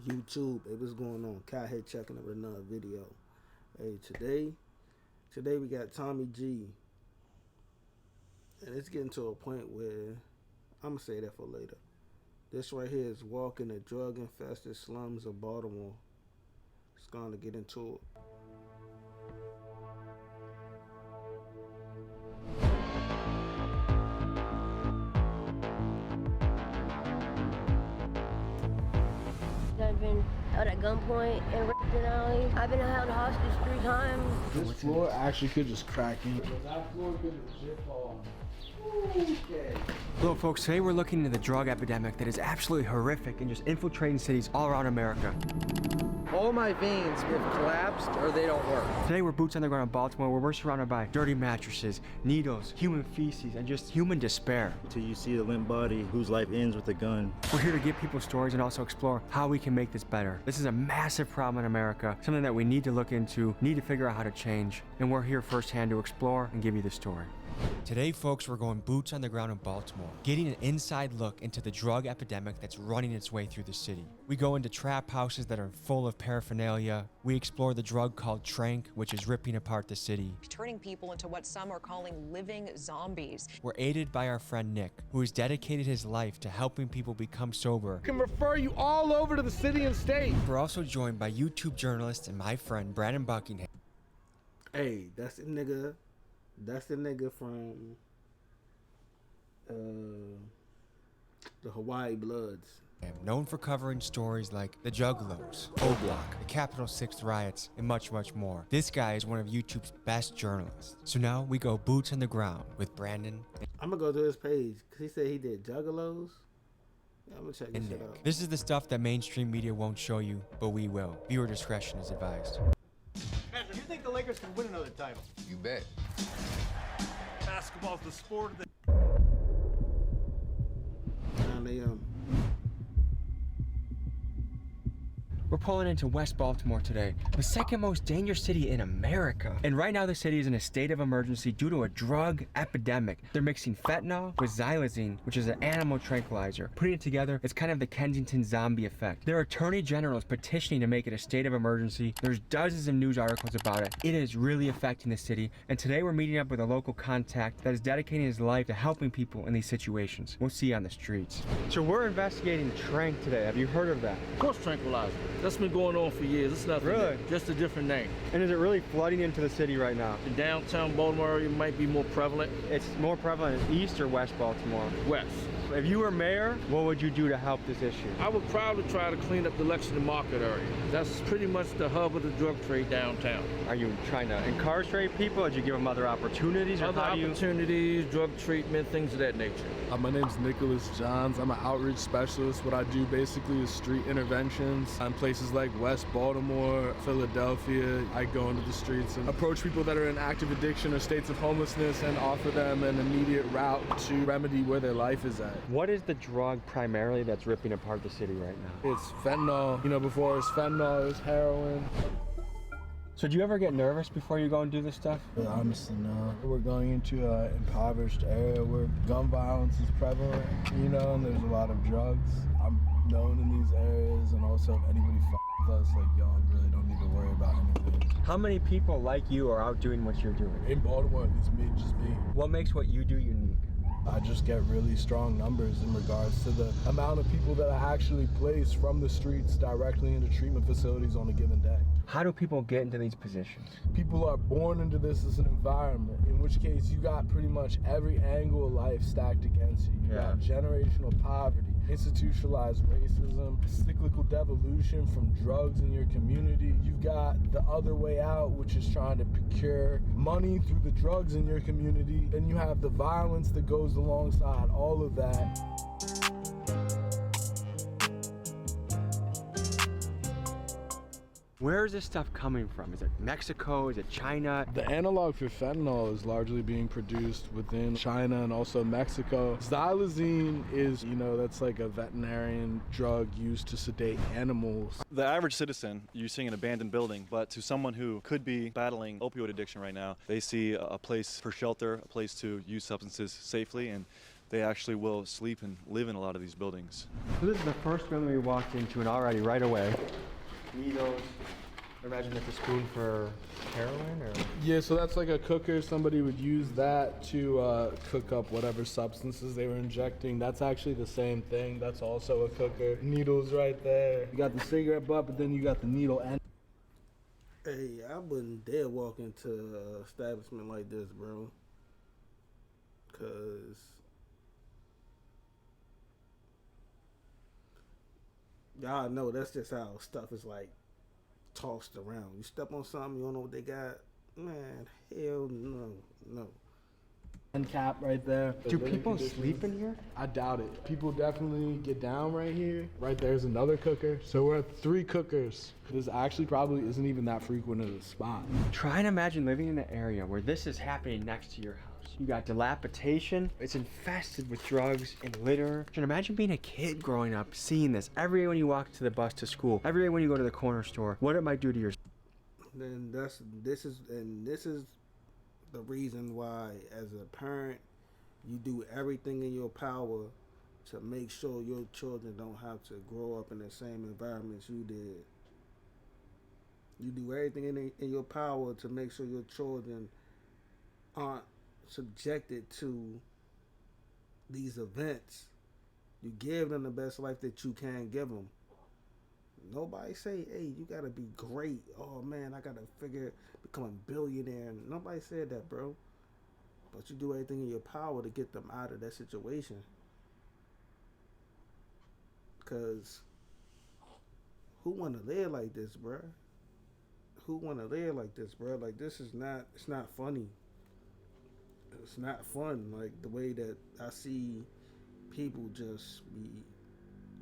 YouTube. Hey, what's going on? Kai here checking up another video. Hey, today we got Tommy G. And it's getting to a point where I'm gonna say that for later. This right here is walking the drug infested slums of Baltimore. It's gonna get into it. I've been held at gunpoint and raped in alleys. I've been held hostage 3 times. This floor actually could just crack in. That floor could legit fall on. Okay. Hello folks, today we're looking into the drug epidemic that is absolutely horrific and just infiltrating cities all around America. All my veins have collapsed or they don't work. Today we're boots on the ground in Baltimore where we're surrounded by dirty mattresses, needles, human feces, and just human despair. Till you see a limp body whose life ends with a gun. We're here to give people stories and also explore how we can make this better. This is a massive problem in America, something that we need to look into, need to figure out how to change, and we're here firsthand to explore and give you the story. Today, folks, we're going boots on the ground in Baltimore, getting an inside look into the drug epidemic that's running its way through the city. We go into trap houses that are full of paraphernalia. We explore the drug called trank, which is ripping apart the city. Turning people into what some are calling living zombies. We're aided by our friend Nick, who has dedicated his life to helping people become sober. I can refer you all over to the city and state. We're also joined by YouTube journalist and my friend Brandon Buckingham. Hey, that's the nigga. That's the nigga from the Hawaii Bloods. Known for covering stories like the Juggalos, O-Block, the Capitol 6th riots, and much, much more. This guy is one of YouTube's best journalists. So now we go boots on the ground with Brandon. I'm gonna go to his page because he said he did Juggalos. Yeah, I'm gonna check this shit Nick. out. This is the stuff that mainstream media won't show you, but we will. Viewer discretion is advised. Do you think the Lakers can win another title? You bet. Basketball's the sport of the... 9 a.m. We're pulling into West Baltimore today, the second most dangerous city in America. And right now the city is in a state of emergency due to a drug epidemic. They're mixing fentanyl with xylazine, which is an animal tranquilizer. Putting it together, it's kind of the Kensington zombie effect. Their attorney general is petitioning to make it a state of emergency. There's dozens of news articles about it. It is really affecting the city. And today we're meeting up with a local contact that is dedicating his life to helping people in these situations. We'll see you on the streets. So we're investigating trank today. Have you heard of that? Of course, tranquilizer. That's been going on for years. It's nothing. Really? New. Just a different name. And is it really flooding into the city right now? The downtown Baltimore area might be more prevalent. It's more prevalent in East or West Baltimore? West. If you were mayor, what would you do to help this issue? I would probably try to clean up the Lexington Market area. That's pretty much the hub of the drug trade downtown. Are you trying to incarcerate people? Or did you give them other opportunities? Or Other opportunities, drug treatment, things of that nature. My name's Nicholas Johns. I'm an outreach specialist. What I do basically is street interventions on places like West Baltimore, Philadelphia. I go into the streets and approach people that are in active addiction or states of homelessness and offer them an immediate route to remedy where their life is at. What is the drug primarily that's ripping apart the city right now? It's fentanyl. You know, before it was fentanyl, it was heroin. So do you ever get nervous before you go and do this stuff? Honestly, no. We're going into an impoverished area where gun violence is prevalent, you know, and there's a lot of drugs. I'm known in these areas, and also if anybody with us, like, y'all really don't need to worry about anything. How many people like you are out doing what you're doing? In Baltimore, it's me, just me. What makes what you do unique? I just get really strong numbers in regards to the amount of people that I actually place from the streets directly into treatment facilities on a given day. How do people get into these positions? People are born into this as an environment, in which case you got pretty much every angle of life stacked against you. You got generational poverty, institutionalized racism, cyclical devolution from drugs in your community. You've got the other way out, which is trying to procure money through the drugs in your community. Then you have the violence that goes alongside all of that. Where is this stuff coming from? Is it Mexico? Is it China? The analog for fentanyl is largely being produced within China and also Mexico. Xylazine is, you know, that's like a veterinarian drug used to sedate animals. The average citizen, you're seeing an abandoned building, but to someone who could be battling opioid addiction right now, they see a place for shelter, a place to use substances safely, and they actually will sleep and live in a lot of these buildings. So this is the first building we walked into, and already right away, needles. I imagine that's a spoon for heroin, or? Yeah, so that's like a cooker. Somebody would use that to cook up whatever substances they were injecting. That's actually the same thing. That's also a cooker. Needles right there. You got the cigarette butt, but then you got the needle end. Hey, I wouldn't dare walk into an establishment like this, bro. Cause y'all know that's just how stuff is like tossed around. You step on something, you don't know what they got. Man, hell no. End cap right there. Do people sleep in here? I doubt it. People definitely get down right here. Right there's another cooker. So we're at 3 cookers. This actually probably isn't even that frequent of a spot. Try and imagine living in an area where this is happening next to your house. You got dilapidation, it's infested with drugs and litter. And imagine being a kid growing up, seeing this every day when you walk to the bus to school, every day when you go to the corner store, what it might do to your... Then this is the reason why, as a parent, you do everything in your power to make sure your children don't have to grow up in the same environments you did. You do everything in your power to make sure your children aren't subjected to these events. You give them the best life that you can give them. Nobody say, hey, you gotta be great. Oh man, I gotta become a billionaire. Nobody said that, bro. But you do everything in your power to get them out of that situation. Cause who wanna live like this, bro? Who wanna live like this, bro? Like this is not, it's not funny. It's not fun. Like the way that I see people just be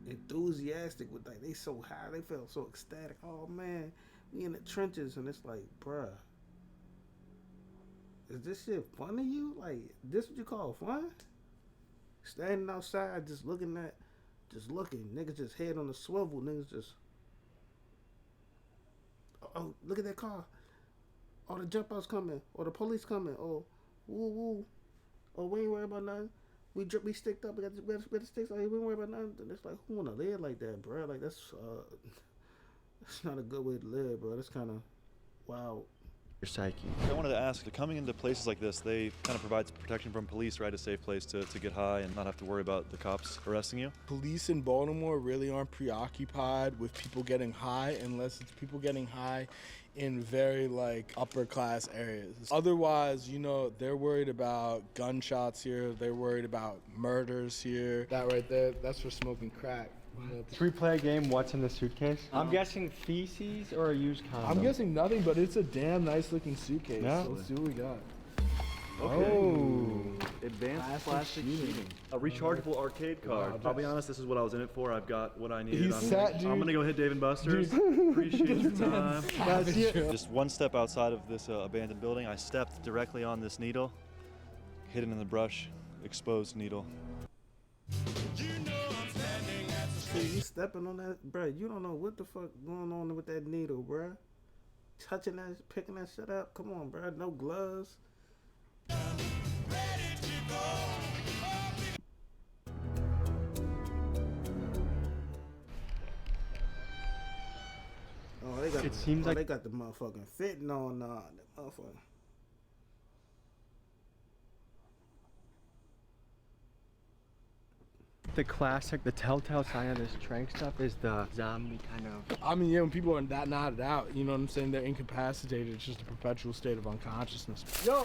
enthusiastic with, like, they so high, they feel so ecstatic. Oh man, we in the trenches, and it's like, bruh, is this shit fun to you? Like, this what you call fun? Standing outside just looking, niggas just head on the swivel, niggas just, oh, look at that car, oh, the jump out's coming, or the police coming, oh, woo woo, oh, we ain't worried about nothing. We sticked up. We got the sticks. Like, we ain't worried about nothing. It's like, who wanna live like that, bro? Like that's not a good way to live, bro. That's kind of wild. Your psyche. I wanted to ask, coming into places like this, they kind of provide protection from police, right? A safe place to get high and not have to worry about the cops arresting you. Police in Baltimore really aren't preoccupied with people getting high unless it's people getting high in very like upper class areas. Otherwise, you know, they're worried about gunshots here, they're worried about murders here. That right there, that's for smoking crack. Should we play a game, what's in the suitcase? I'm guessing feces or a used condom. I'm guessing nothing, but it's a damn nice looking suitcase. Yeah. So let's see what we got. Okay. Oh. Advanced plastic sheeting. A rechargeable arcade card. I'll be honest, this is what I was in it for. I've got what I need. I'm gonna go hit Dave & Buster's. Appreciate your time. Just one step outside of this abandoned building, I stepped directly on this needle, hidden in the brush, exposed needle. You stepping on that, bro? You don't know what the fuck going on with that needle, bro. Touching that, picking that shit up. Come on, bro. No gloves. Oh, they got. It seems like they got the motherfucking fitting on. That motherfucker. The classic, the telltale sign of this trank stuff is the zombie kind of... I mean, yeah, when people are that nodded out, you know what I'm saying? They're incapacitated. It's just a perpetual state of unconsciousness. Yo!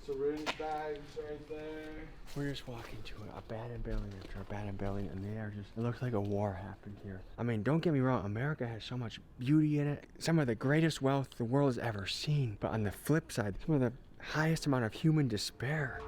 Syringe bags right there. We're just walking to an abandoned building after abandoned building, and they are just... It looks like a war happened here. I mean, don't get me wrong, America has so much beauty in it. Some of the greatest wealth the world has ever seen. But on the flip side, some of the highest amount of human despair.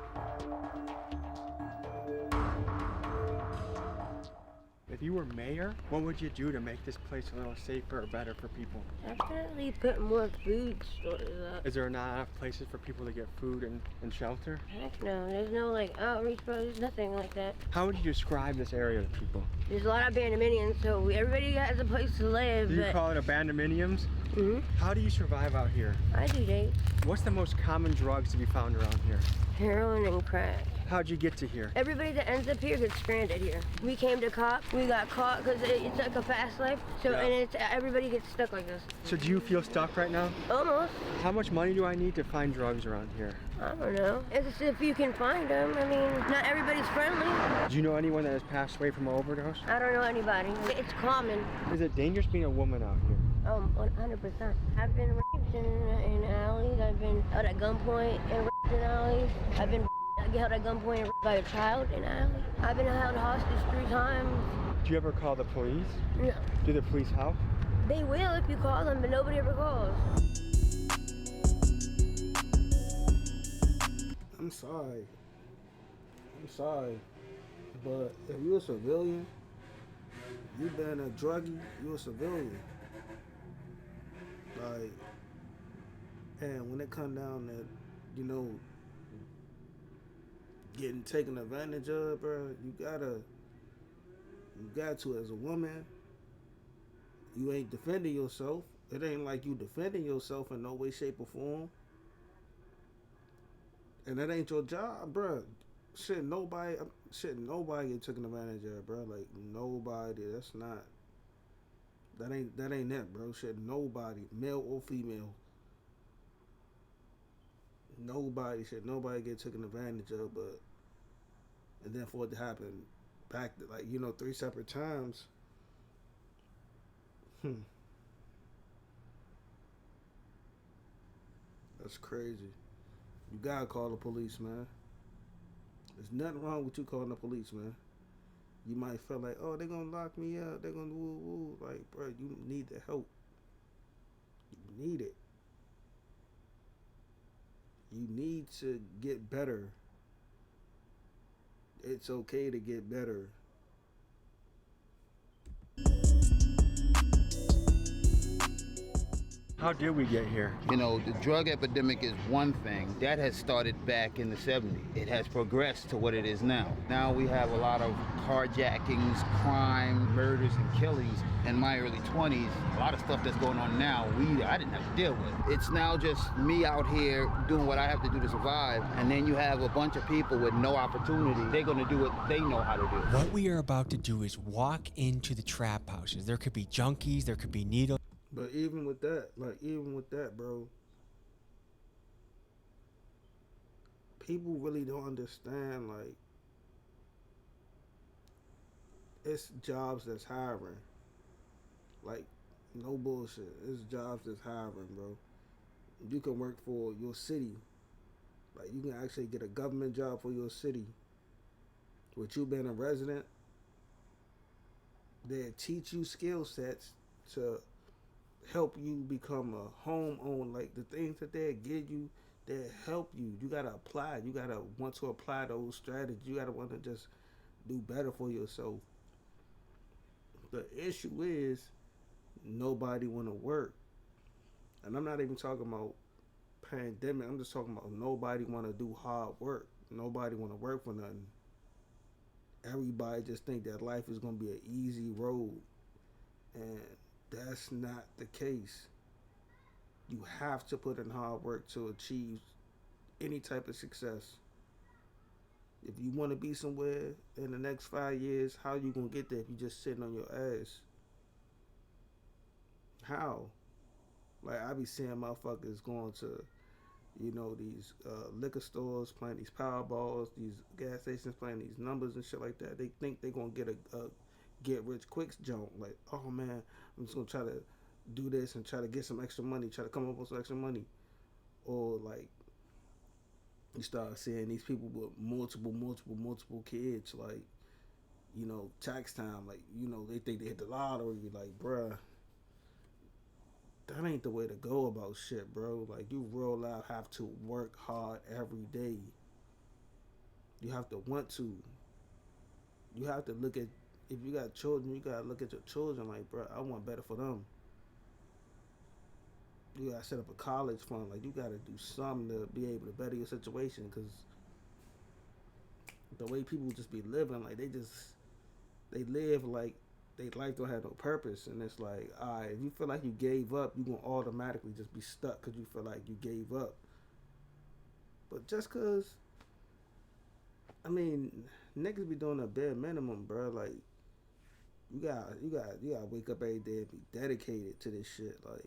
If you were mayor, what would you do to make this place a little safer or better for people? Definitely put more food stores up. Is there not enough places for people to get food and shelter? Heck no, there's no like outreach, bro. There's nothing like that. How would you describe this area to people? There's a lot of abandonments, so everybody has a place to live. Do you call it abandonminiums? Mm-hmm. How do you survive out here? I do date. What's the most common drugs to be found around here? Heroin and crack. How'd you get to here? Everybody that ends up here gets stranded here. We came to cop, we got caught because it's like a fast life. So Yeah. and everybody gets stuck like this. So do you feel stuck right now? Almost. How much money do I need to find drugs around here? I don't know. It's just if you can find them. I mean, not everybody's friendly. Do you know anyone that has passed away from an overdose? I don't know anybody. It's common. Is it dangerous being a woman out here? 100%. I've been raped in alleys. I've been held at gunpoint and raped in alleys. I've been held at gunpoint and raped by a child in an alley. I've been held hostage 3 times. Do you ever call the police? No. Do the police help? They will if you call them, but nobody ever calls. I'm sorry. But if you're a civilian, you been a druggie, you're a civilian. Like, and when it come down to, you know, getting taken advantage of, bro, you got to as a woman. You ain't defending yourself. It ain't like you defending yourself in no way, shape, or form. And that ain't your job, bro. Nobody get taken advantage of, bro. Like, nobody. That ain't it, bro. Nobody, male or female. Nobody get taken advantage of, but and then for it to happen back to, like, 3 separate times. That's crazy. You gotta call the police, man. There's nothing wrong with you calling the police, man. You might feel like, oh, they're gonna lock me up, they're gonna woo. Like, bro, you need the help. You need it. You need to get better. It's okay to get better. How did we get here? You know, the drug epidemic is one thing. That has started back in the 70s. It has progressed to what it is now. Now we have a lot of carjackings, crime, murders, and killings. In my early 20s, a lot of stuff that's going on now, I didn't have to deal with. It's now just me out here doing what I have to do to survive, and then you have a bunch of people with no opportunity. They're gonna do what they know how to do. What we are about to do is walk into the trap houses. There could be junkies, there could be needles. But even with that, bro, people really don't understand, like, it's jobs that's hiring. Like, no bullshit. It's jobs that's hiring, bro. You can work for your city. Like, you can actually get a government job for your city. With you being a resident, they teach you skill sets to help you become a homeowner. Like, the things that they give you, they help you. You gotta apply. You gotta want to apply those strategies. You gotta want to just do better for yourself. The issue is nobody want to work, and I'm not even talking about pandemic. I'm just talking about nobody want to do hard work. Nobody want to work for nothing. Everybody just think that life is gonna be an easy road, and that's not the case. You have to put in hard work to achieve any type of success. If you want to be somewhere in the next 5 years, how you gonna get there if you just sitting on your ass? How? Like, I be seeing motherfuckers going to, these liquor stores, playing these Powerballs, these gas stations, playing these numbers and shit like that. They think they gonna get a get rich quick jump. Like, oh man, I'm just gonna try to do this and try to get some extra money, try to come up with some extra money. Or, like, you start seeing these people with multiple kids, like, tax time, like, they think they hit the lottery. Like, bruh, that ain't the way to go about shit, bro. Like, you real life have to work hard every day. You have to want to. You have to look at, if you got children, you gotta look at your children like, bro, I want better for them. You gotta set up a college fund. Like, you gotta do something to be able to better your situation, because the way people just be living, like, they live like their life don't have no purpose. And it's like, all right, if you feel like you gave up, you gonna automatically just be stuck because you feel like you gave up. But just because I mean, niggas be doing a bare minimum, bro. Like, you gotta wake up every day and be dedicated to this shit. Like,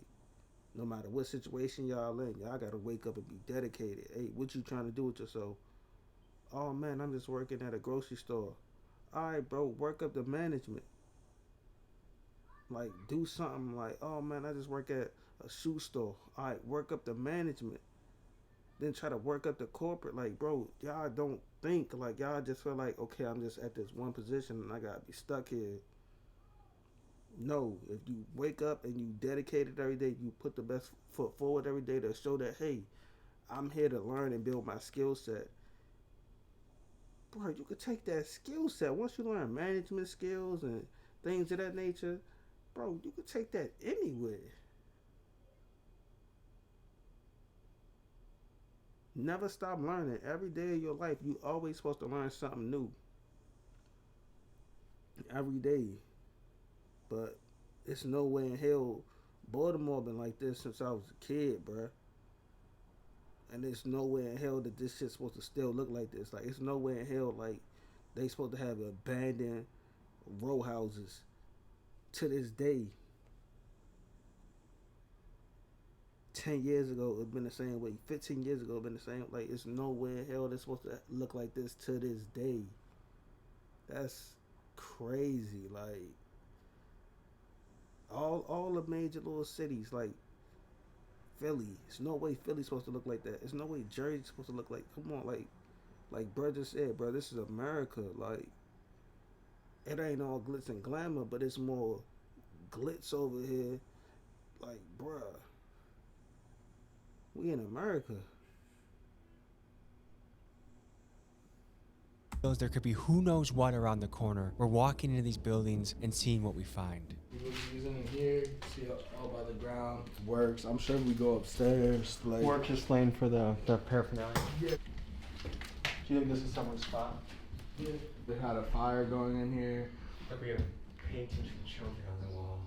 no matter what situation y'all in, y'all gotta wake up and be dedicated. Hey, what you trying to do with yourself? Oh man, I'm just working at a grocery store. All right, bro, work up the management. Like, do something like, oh man, I just work at a shoe store. All right, work up the management. Then try to work up the corporate. Like, bro, y'all don't think. Like, y'all just feel like, okay, I'm just at this one position and I gotta be stuck here. No, if you wake up and you dedicate it every day, you put the best foot forward every day to show that, hey, I'm here to learn and build my skill set. Bro, you could take that skill set once you learn management skills and things of that nature. Bro, you could take that anywhere. Never stop learning. Every day of your life, you always supposed to learn something new. Every day. But it's no way in hell Baltimore been like this since I was a kid, bruh. And there's no way in hell that this shit's supposed to still look like this. Like, it's no way in hell like they supposed to have abandoned row houses to this day. 10 years ago, it been the same way. 15 years ago, it been the same. Like, it's no way in hell they're supposed to look like this to this day. That's crazy. Like, all the major little cities, like Philly. There's no way Philly's supposed to look like that. There's no way Jersey's supposed to look like. Come on, like bro just said, bro. This is America. Like, it ain't all glitz and glamour, but it's more glitz over here. Like, bruh, we in America. There could be who knows what around the corner. We're walking into these buildings and seeing what we find. People using it here, see all by the ground. Works. I'm sure we go upstairs. Like, Work just laying for the paraphernalia. Yeah. Do you think this is someone's spot? Yeah. They had a fire going in here. There'll be a painting of children on the wall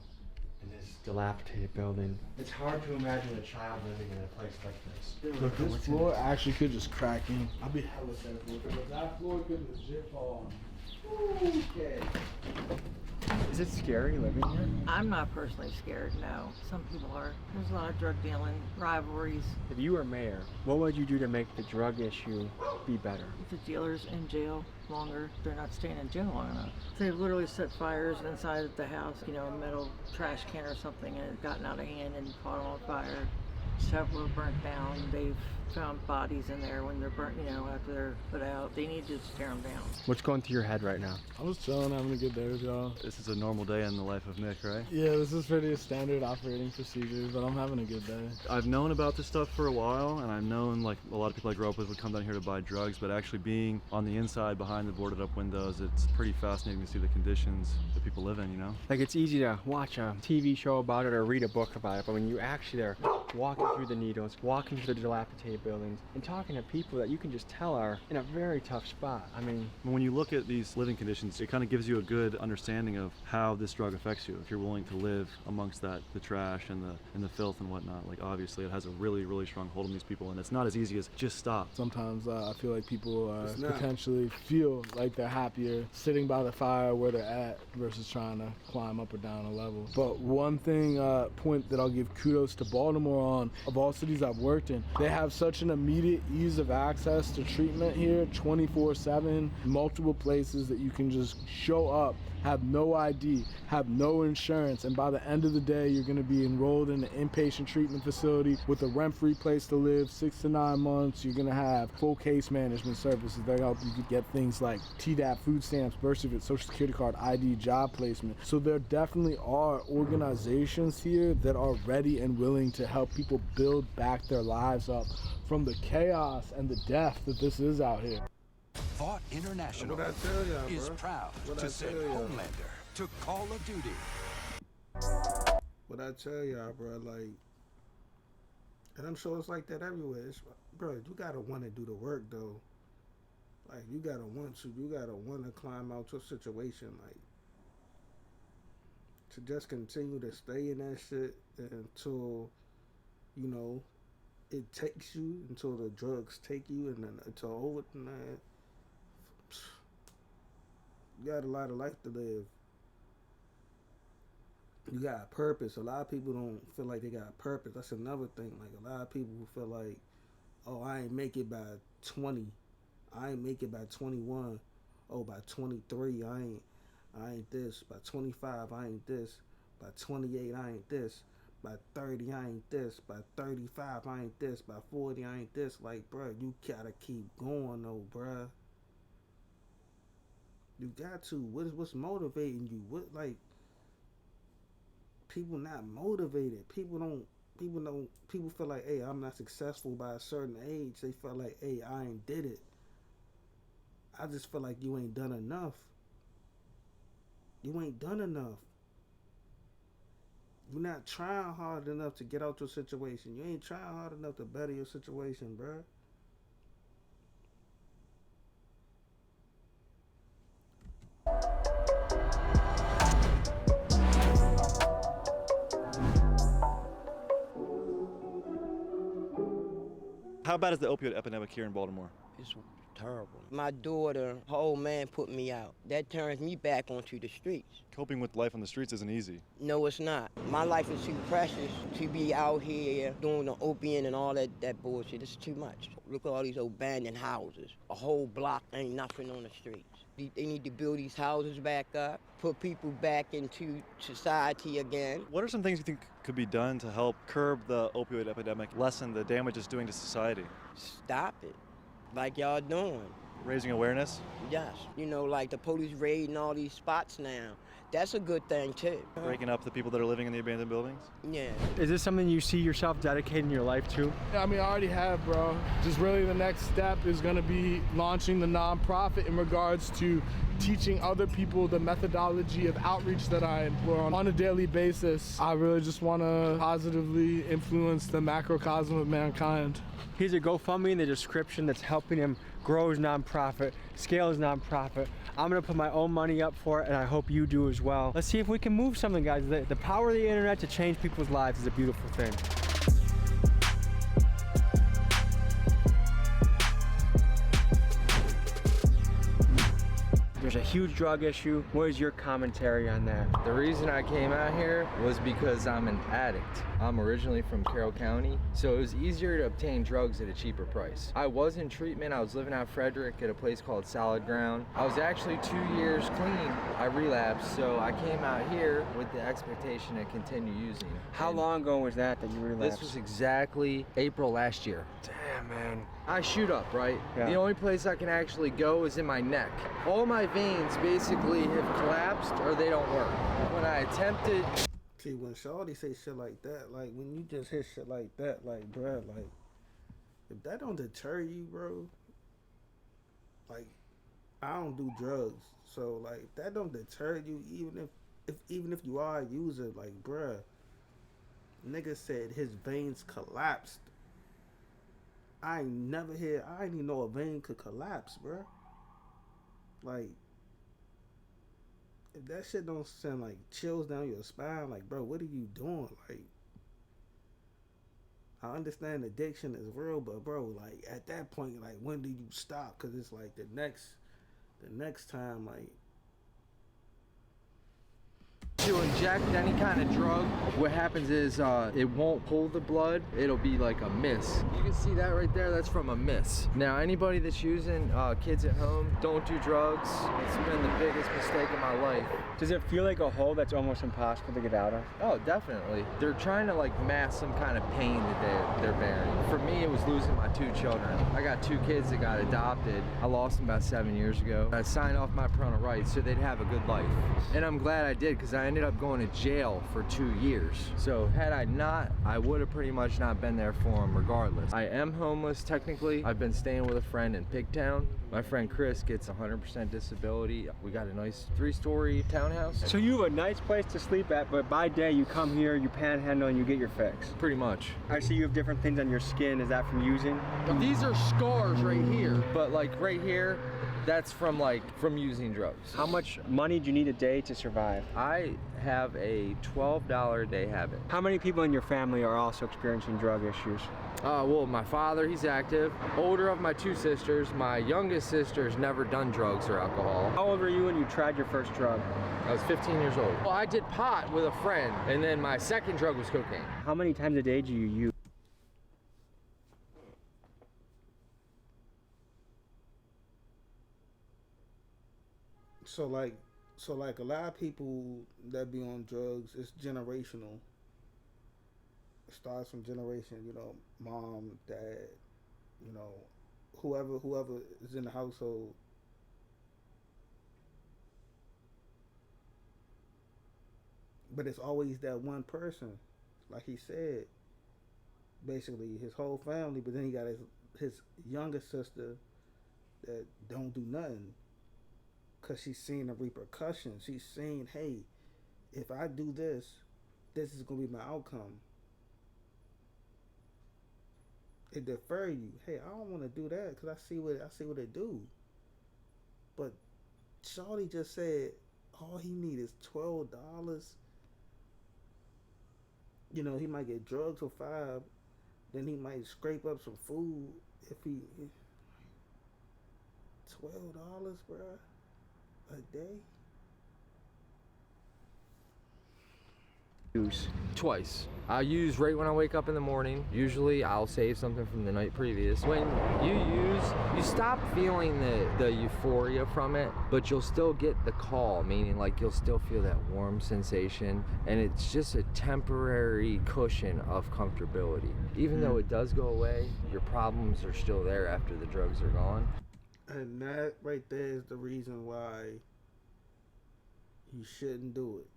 in this dilapidated building. It's hard to imagine a child living in a place like this. Look, this floor actually could just crack in. I'll be hella thankful because that floor could legit fall on. Okay. Is it scary living here? I'm not personally scared, no. Some people are. There's a lot of drug dealing, rivalries. If you were mayor, what would you do to make the drug issue be better? If the dealers in jail longer, they're not staying in jail long enough. They've literally set fires inside of the house, a metal trash can or something, and it's gotten out of hand and caught on fire. Several are burnt down. They've found bodies in there when they're burnt, after they're put out. They need to just tear them down. What's going through your head right now? I was chilling, having a good day with y'all. This is a normal day in the life of Nick, right? Yeah, this is pretty standard operating procedure, but I'm having a good day. I've known about this stuff for a while, and I've known like a lot of people I grew up with would come down here to buy drugs, but actually being on the inside behind the boarded up windows, it's pretty fascinating to see the conditions that people live in, Like, it's easy to watch a TV show about it or read a book about it, but when you actually are walking through the needles, walking through the dilapidated buildings, and talking to people that you can just tell are in a very tough spot. I mean, when you look at these living conditions, it kind of gives you a good understanding of how this drug affects you. If you're willing to live amongst that, the trash and the filth and whatnot, like obviously it has a really, really strong hold on these people, and it's not as easy as just stop. Sometimes I feel like people potentially feel like they're happier sitting by the fire where they're at versus trying to climb up or down a level. But one thing, point that I'll give kudos to Baltimore on, of all cities I've worked in, they have such an immediate ease of access to treatment here, 24/7, multiple places that you can just show up, have no ID, have no insurance, and by the end of the day, you're gonna be enrolled in an inpatient treatment facility with a rent-free place to live, 6 to 9 months. You're gonna have full case management services that help you get things like TDAP, food stamps, birth certificate, social security card, ID, job placement. So there definitely are organizations here that are ready and willing to help people build back their lives up from the chaos and the death that this is out here. Vought International is proud to send Homelander to Call of Duty. What I tell y'all, bro, like, and I'm sure it's like that everywhere. Bro, you gotta want to do the work, though. Like, you gotta want to climb out your situation, like, to just continue to stay in that shit until, it takes you, until the drugs take you, and then until over, man. You got a lot of life to live. You got a purpose. A lot of people don't feel like they got a purpose. That's another thing. Like a lot of people feel like, oh, I ain't make it by 20. I ain't make it by 21. Oh, by 23, I ain't this. By 25, I ain't this. By 28, I ain't this. By 30, I ain't this. By 35, I ain't this. By 40, I ain't this. Like, bruh, you gotta keep going though, bruh. You got to. What's motivating you? What, like, people not motivated. People feel like, hey, I'm not successful by a certain age. They feel like, hey, I ain't did it. I just feel like you ain't done enough. You ain't done enough. You're not trying hard enough to get out your situation. You ain't trying hard enough to better your situation, bruh. How bad is the opioid epidemic here in Baltimore? It's terrible. My daughter, her old man put me out. That turns me back onto the streets. Coping with life on the streets isn't easy. No, it's not. My life is too precious to be out here doing the opium and all that bullshit. It's too much. Look at all these abandoned houses. A whole block ain't nothing on the streets. They need to build these houses back up, put people back into society again. What are some things you think could be done to help curb the opioid epidemic, lessen the damage it's doing to society? Stop it, like y'all doing. Raising awareness? Yes. You know, like the police raiding all these spots now. That's a good thing, too. Breaking up the people that are living in the abandoned buildings? Yeah. Is this something you see yourself dedicating your life to? Yeah, I mean, I already have, bro. Just really the next step is going to be launching the nonprofit in regards to teaching other people the methodology of outreach that I employ on a daily basis. I really just want to positively influence the macrocosm of mankind. Here's a GoFundMe in the description that's helping him grow his nonprofit, scale his nonprofit. I'm gonna put my own money up for it, and I hope you do as well. Let's see if we can move something, guys. The power of the internet to change people's lives is a beautiful thing. There's a huge drug issue. What is your commentary on that? The reason I came out here was because I'm an addict. I'm originally from Carroll County, so it was easier to obtain drugs at a cheaper price. I was in treatment. I was living out Frederick at a place called Solid Ground. I was actually 2 years clean. I relapsed, so I came out here with the expectation to continue using. How long ago was that you relapsed? This was exactly April last year. Damn, man. I shoot up, right? Yeah. The only place I can actually go is in my neck. All my veins basically have collapsed or they don't work. When I attempted... See, when Shawty say shit like that, like, when you just hit shit like that, like, bruh, like, if that don't deter you, bro, like, I don't do drugs, so, like, if that don't deter you, even if you are a user, like, bruh, nigga said his veins collapsed. I ain't even know a vein could collapse, bruh. Like, if that shit don't send like chills down your spine, like, bro, what are you doing? Like, I understand addiction is real, but bro, like, at that point, like, when do you stop? Cause it's like the next time, like, to inject any kind of drug, what happens is it won't pull the blood. It'll be like a miss. You can see that right there. That's from a miss. Now, anybody that's using kids at home, don't do drugs. It's been the biggest mistake of my life. Does it feel like a hole that's almost impossible to get out of? Oh, definitely. They're trying to like mask some kind of pain that they're bearing. For me, it was losing my 2 children. I got 2 kids that got adopted. I lost them about 7 years ago. I signed off my parental rights so they'd have a good life. And I'm glad I did, because I ended up going to jail for 2 years. So had I not, I would have pretty much not been there for them regardless. I am homeless technically. I've been staying with a friend in Pigtown. My friend Chris gets 100% disability. We got a nice 3-story townhouse. So you have a nice place to sleep at, but by day you come here, you panhandle, and you get your fix. Pretty much. I see you have different things on your skin. Is that from using? These are scars right here, but like right here, That's from using drugs. How much money do you need a day to survive? I have a $12 a day habit. How many people in your family are also experiencing drug issues? Well, my father, he's active. Older of my 2 sisters. My youngest sister's never done drugs or alcohol. How old were you when you tried your first drug? I was 15 years old. Well, I did pot with a friend, and then my second drug was cocaine. How many times a day do you use? So like a lot of people that be on drugs, it's generational. It starts from generation, you know, mom, dad, you know, whoever is in the household. But it's always that one person, like he said. Basically, his whole family. But then he got his younger sister that don't do nothing, cause she's seen the repercussions. She's seen, hey, if I do this, this is gonna be my outcome. It defer you. Hey, I don't want to do that because I see what they do. But Shawty just said all he need is $12. You know, he might get drugs for $5. Then he might scrape up some food if he $12, bruh, a day. Use twice. I use right when I wake up in the morning. Usually I'll save something from the night previous. When you use, you stop feeling the euphoria from it, but you'll still get the call, meaning like you'll still feel that warm sensation, and it's just a temporary cushion of comfortability. Even though it does go away, your problems are still there after the drugs are gone. And that right there is the reason why you shouldn't do it.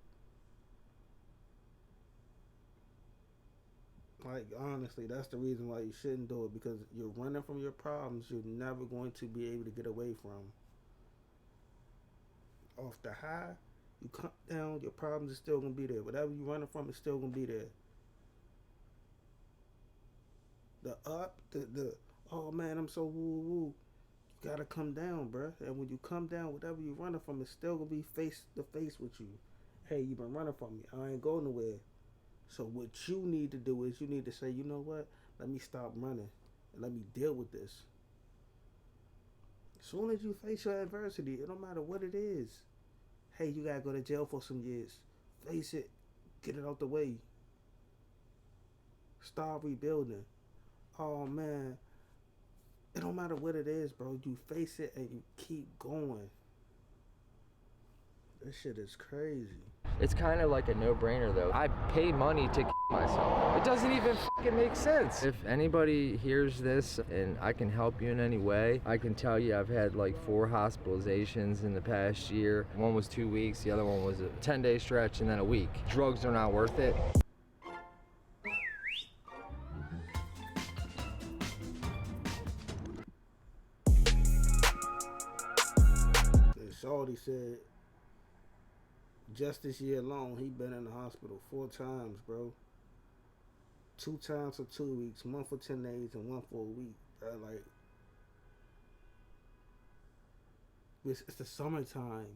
Like, honestly, that's the reason why you shouldn't do it, because you're running from your problems you're never going to be able to get away from. Off the high, you come down, your problems are still going to be there. Whatever you're running from is still going to be there. The up, the oh man, I'm so woo-woo. You got to come down, bruh. And when you come down, whatever you're running from is still going to be face to face with you. Hey, you've been running from me. I ain't going nowhere. So what you need to do is you need to say, you know what? Let me stop running and let me deal with this. As soon as you face your adversity, it don't matter what it is. Hey, you gotta go to jail for some years. Face it. Get it out the way. Start rebuilding. Oh man. It don't matter what it is, bro. You face it and you keep going. This shit is crazy. It's kind of like a no-brainer though. I pay money to myself. It doesn't even fucking make sense. If anybody hears this and I can help you in any way, I can tell you I've had like 4 hospitalizations in the past year. One was 2 weeks, the other one was a 10-day stretch, and then a week. Drugs are not worth it. Shawty said just this year alone, he been in the hospital 4 times, bro. 2 times for 2 weeks, 1 for 10 days, and 1 for a week, bro. Like, it's the summertime.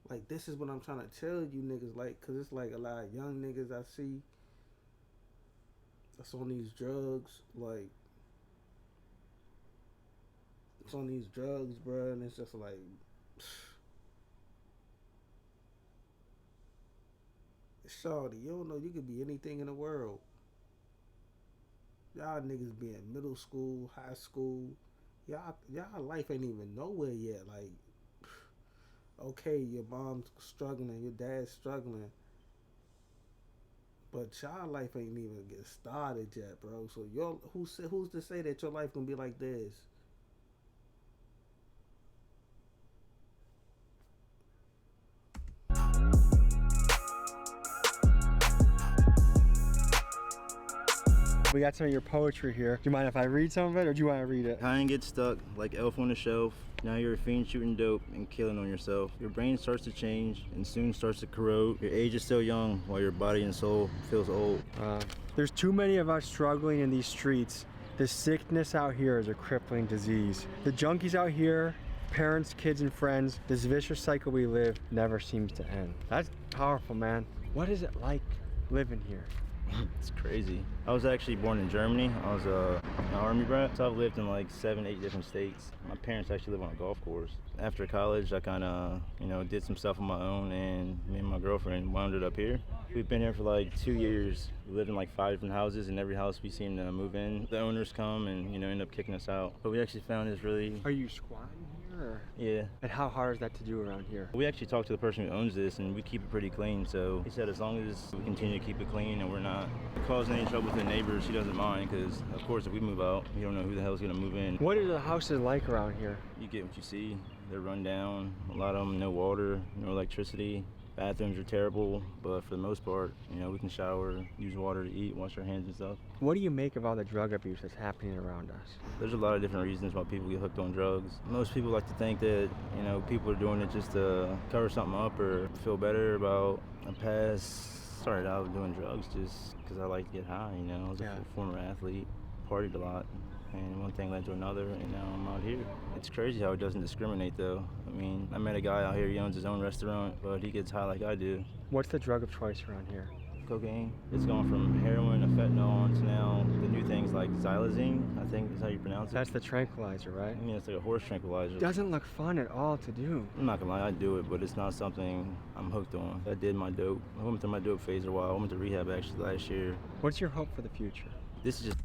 Like, this is what I'm trying to tell you niggas, like, cause it's like a lot of young niggas I see that's on these drugs, like, it's on these drugs, bro, and it's just like, Shawty, you don't know, you could be anything in the world. Y'all niggas be in middle school, high school. Y'all life ain't even nowhere yet. Like, okay, your mom's struggling, your dad's struggling, but y'all life ain't even get started yet, bro. So who's to say that your life gonna be like this? We got some of your poetry here. Do you mind if I read some of it, or do you want to read it? Kind gets stuck like elf on the shelf. Now you're a fiend shooting dope and killing on yourself. Your brain starts to change and soon starts to corrode. Your age is still young while your body and soul feels old. There's too many of us struggling in these streets The sickness out here is a crippling disease. The junkies out here, parents, kids, and friends, this vicious cycle we live never seems to end. That's powerful, man. What is it like living here? It's crazy. I was actually born in Germany. I was an army brat, so I've lived in like 7, 8 different states. My parents actually live on a golf course. After college, I kind of, did some stuff on my own, and me and my girlfriend wound up here. We've been here for like 2 years. We lived in like 5 different houses, and every house we seem to move in, the owners come and, end up kicking us out. But we actually found this really... Are you squatting here? Or? Yeah. And how hard is that to do around here? We actually talked to the person who owns this, and we keep it pretty clean. So he said as long as we continue to keep it clean and we're not causing any trouble with the neighbors, he doesn't mind, because of course if we move out, we don't know who the hell is going to move in. What are the houses like around here? You get what you see. They're run down. A lot of them, no water, no electricity. Bathrooms are terrible, but for the most part, we can shower, use water to eat, wash our hands and stuff. What do you make of all the drug abuse that's happening around us? There's a lot of different reasons why people get hooked on drugs. Most people like to think that, people are doing it just to cover something up or feel better about a past. Started out doing drugs just because I like to get high, I was a former athlete, partied a lot. And one thing led to another, and now I'm out here. It's crazy how it doesn't discriminate, though. I mean, I met a guy out here, he owns his own restaurant, but he gets high like I do. What's the drug of choice around here? Cocaine. It's gone from heroin to fentanyl to now the new things like xylazine, I think is how you pronounce it. That's the tranquilizer, right? I mean, it's like a horse tranquilizer. It doesn't look fun at all to do. I'm not gonna lie, I do it, but it's not something I'm hooked on. I did my dope. I went through my dope phase for a while. I went to rehab actually last year. What's your hope for the future? This is just...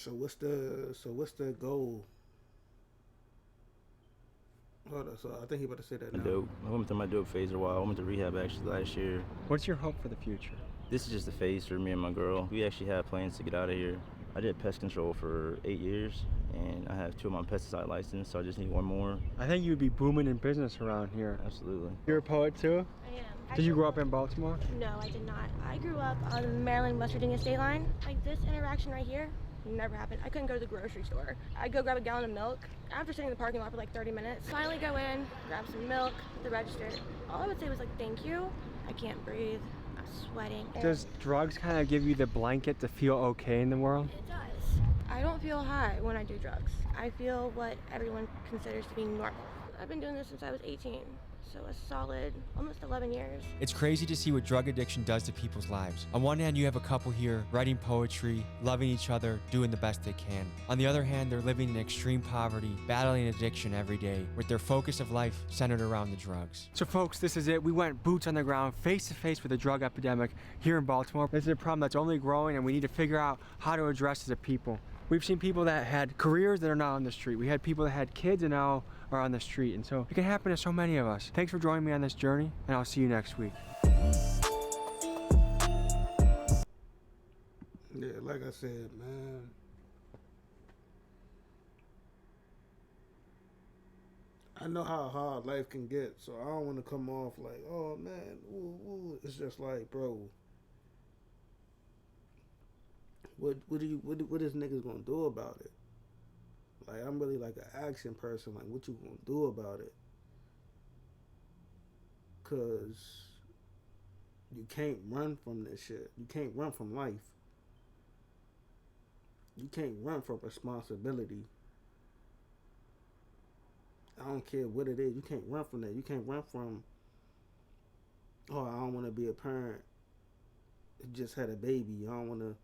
So what's the goal? Hold on, so I think he about to say that now. Dope. I went through my dope phase for a while. I went to rehab actually last year. What's your hope for the future? This is just a phase for me and my girl. We actually have plans to get out of here. I did pest control for 8 years, and I have 2 of my pesticide license, so I just need 1 more. I think you'd be booming in business around here. Absolutely. You're a poet too? I am. Did you grow up in Baltimore? No, I did not. I grew up on the Maryland-West Virginia state line. Like this interaction right here never happened. I couldn't go to the grocery store. I'd go grab a gallon of milk after sitting in the parking lot for like 30 minutes. Finally go in, grab some milk at the register. All I would say was like, thank you. I can't breathe. I'm sweating. Does drugs kind of give you the blanket to feel okay in the world? It does. I don't feel high when I do drugs. I feel what everyone considers to be normal. I've been doing this since I was 18. So a solid, almost 11 years. It's crazy to see what drug addiction does to people's lives. On one hand, you have a couple here writing poetry, loving each other, doing the best they can. On the other hand, they're living in extreme poverty, battling addiction every day, with their focus of life centered around the drugs. So folks, this is it. We went boots on the ground, face to face with the drug epidemic here in Baltimore. This is a problem that's only growing, and we need to figure out how to address it as a people. We've seen people that had careers that are now on the street. We had people that had kids and now are on the street. And so it can happen to so many of us. Thanks for joining me on this journey, and I'll see you next week. Yeah, like I said, man. I know how hard life can get, so I don't want to come off like, oh man, ooh, ooh. It's just like, bro, what is niggas gonna do about it? Like, I'm really like an action person. Like, what you gonna do about it? Cause you can't run from this shit. You can't run from life. You can't run from responsibility. I don't care what it is. You can't run from that. You can't run from, oh, I don't want to be a parent. Just had a baby. I don't want to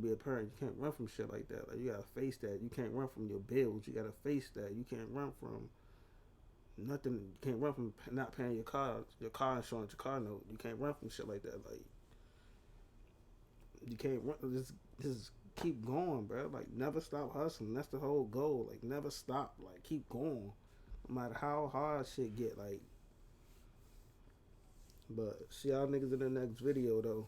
be a parent. You can't run from shit like that. Like, you gotta face that. You can't run from your bills. You gotta face that. You can't run from nothing. You can't run from not paying your car insurance, your car note. You can't run from shit like that. Like, you can't run. Just keep going, bro. Like, never stop hustling. That's the whole goal. Like, never stop. Like, keep going. No matter how hard shit get. Like, but see y'all niggas in the next video though.